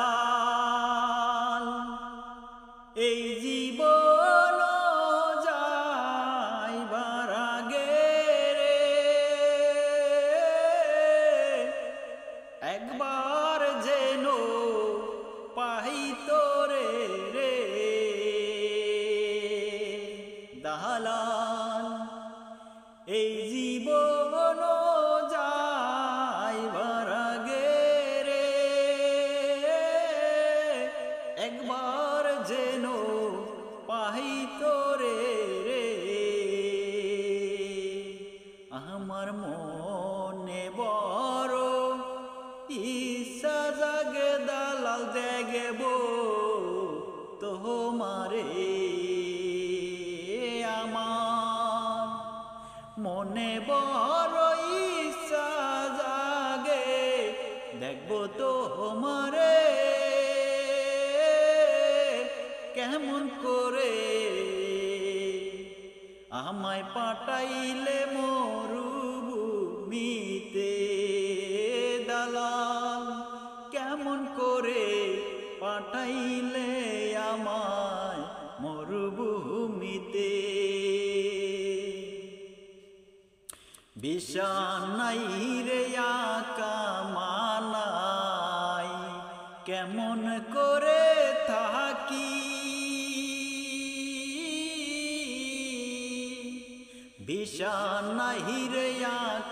দাহালাল এই জীবন যাইবার আগে রে একবার যেন পাইত রে রে দাহালাল এই জীবন যাইবার আগে রে একবার যেন পাইত রে রে আমার মনে বড় ইচ্ছা জাগে দালাল দেখব তোমারে আমার মনে বড় ইচ্ছা জাগে দেখব তোমারে কেমন করে আমায় পাঠাইলে মরুভূমিতে দালাল কেমন করে পাঠাইলে আমায় মরুভূমিতে বিছানাই রে কামানাই কেমন করে থাকি বিছানাই রে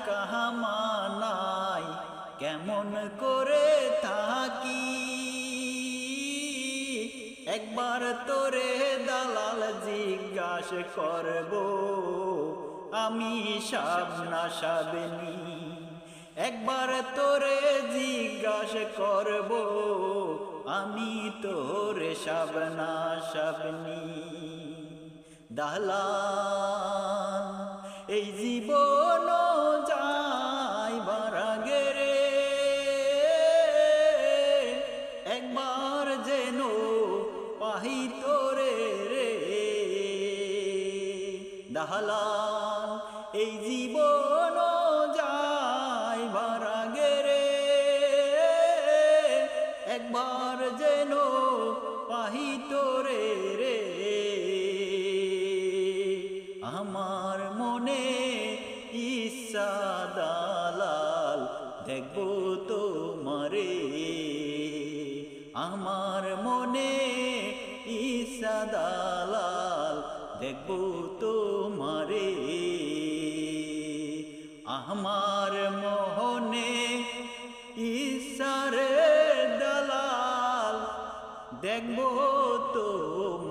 কামানাই কেমন করে থাকি একবার তোরে দালাল জিজ্ঞাসা করব আমি সাবনা সাবনি একবার তোরে জিজ্ঞাসা করব আমি তোরে সাবনা সাবনি দালাল এই জীবন যাইবার আগে রে একবার যেন পাইত রে রে দালাল এই জীবন যাইবার আগে রে একবার যেন পাইত রে রে আমার মনে ইচ্ছা দালাল দেখব তোমারে আমার মনে ইচ্ছা দালাল দেখব তোমারে আমার মোহনে ইচ্ছা রে দালাল দেখব তোমারে।